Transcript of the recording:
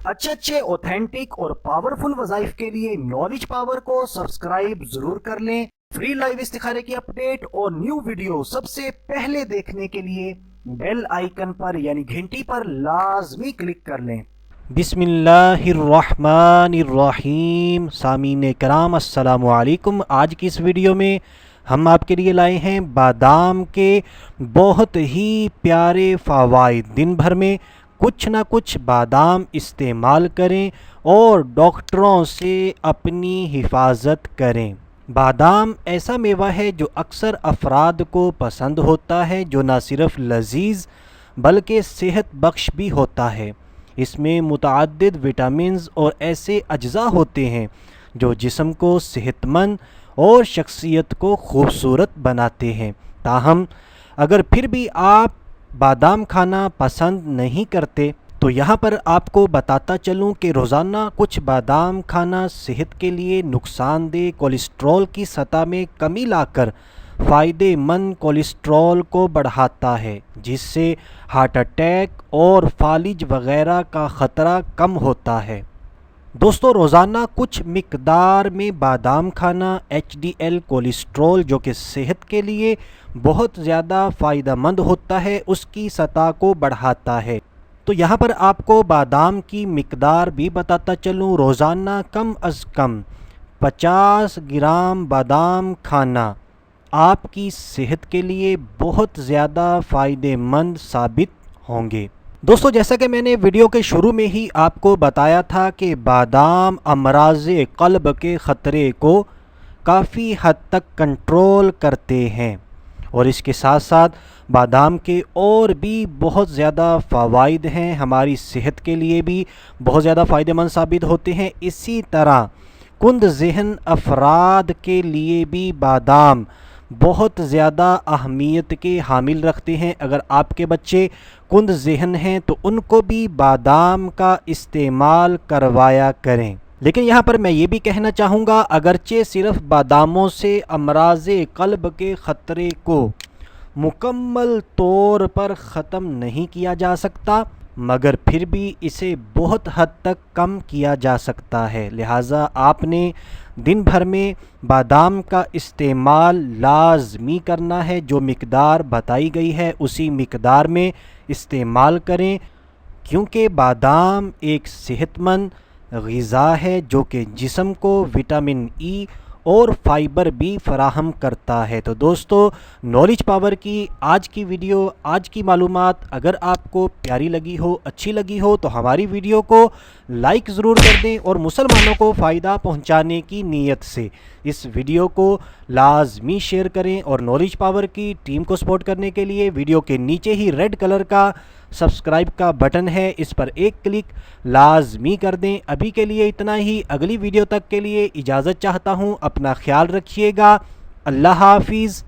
अच्छे ऑथेंटिक और पावरफुल वज़ाइफ के लिए नॉलेज पावर को सब्सक्राइब जरूर कर लें। फ्री लाइव इस्तिखारे की अपडेट और न्यू वीडियो सबसे पहले देखने के लिए बेल आइकन पर यानी घंटी पर लाजमी क्लिक कर लें। बिस्मिल्लाहिर्रहमानिर्रहीम। सामीन कराम अस्सलामु अलैकुम। आज की इस वीडियो में हम आपके लिए लाए हैं बादाम के बहुत ही प्यारे फ़वाइद। दिन भर में कुछ ना कुछ बादाम इस्तेमाल करें और डॉक्टरों से अपनी हिफाजत करें। बादाम ऐसा मेवा है जो अक्सर अफराद को पसंद होता है, जो ना सिर्फ लजीज बल्कि सेहत बख्श भी होता है। इसमें मुतअद्दिद विटामिन्स और ऐसे अज्जा होते हैं जो जिस्म को सेहतमंद और शख्सियत को खूबसूरत बनाते हैं। ताहम अगर फिर भी आप बादाम खाना पसंद नहीं करते तो यहाँ पर आपको बताता चलूँ कि रोज़ाना कुछ बादाम खाना सेहत के लिए नुकसानदेह कोलेस्ट्रॉल की सतह में कमी लाकर फ़ायदेमंद कोलेस्ट्रॉल को बढ़ाता है, जिससे हार्ट अटैक और फालिज वगैरह का ख़तरा कम होता है। दोस्तों, रोज़ाना कुछ मिकदार में बादाम खाना HDL कोलेस्ट्रॉल जो कि सेहत के लिए बहुत ज़्यादा फ़ायदेमंद होता है, उसकी सतह को बढ़ाता है। तो यहाँ पर आपको बादाम की मिकदार भी बताता चलूँ। रोज़ाना कम अज़ कम 50 ग्राम बादाम खाना आपकी सेहत के लिए बहुत ज़्यादा फ़ायदेमंद साबित होंगे। दोस्तों, जैसा कि मैंने वीडियो के शुरू में ही आपको बताया था कि बादाम अमराज़े क़ल्ब के ख़तरे को काफ़ी हद तक कंट्रोल करते हैं और इसके साथ साथ बादाम के और भी बहुत ज़्यादा फ़वाइद हैं, हमारी सेहत के लिए भी बहुत ज़्यादा फ़ायदेमंद साबित होते हैं। इसी तरह कुंद ज़हन अफराद के लिए भी बादाम बहुत ज़्यादा अहमियत के हामिल रखते हैं। अगर आपके बच्चे कुंद ज़हन हैं तो उनको भी बादाम का इस्तेमाल करवाया करें। लेकिन यहाँ पर मैं ये भी कहना चाहूँगा, अगरचे सिर्फ़ बादामों से अमराज़े क़ल्ब के ख़तरे को मुकम्मल तौर पर ख़त्म नहीं किया जा सकता, मगर फिर भी इसे बहुत हद तक कम किया जा सकता है। लिहाजा आपने दिन भर में बादाम का इस्तेमाल लाजमी करना है। जो मिकदार बताई गई है उसी मिकदार में इस्तेमाल करें, क्योंकि बादाम एक सेहतमंद ग़िज़ा है जो कि जिस्म को विटामिन ई और फाइबर भी फराहम करता है। तो दोस्तों, नॉलेज पावर की आज की वीडियो, आज की मालूमात अगर आपको प्यारी लगी हो, अच्छी लगी हो तो हमारी वीडियो को लाइक ज़रूर कर दें और मुसलमानों को फ़ायदा पहुंचाने की नीयत से इस वीडियो को लाजमी शेयर करें। और नॉलेज पावर की टीम को सपोर्ट करने के लिए वीडियो के नीचे ही रेड कलर का सब्सक्राइब का बटन है, इस पर एक क्लिक लाजमी कर दें। अभी के लिए इतना ही। अगली वीडियो तक के लिए इजाज़त चाहता हूँ। अपना ख्याल रखिएगा। अल्लाह हाफिज़।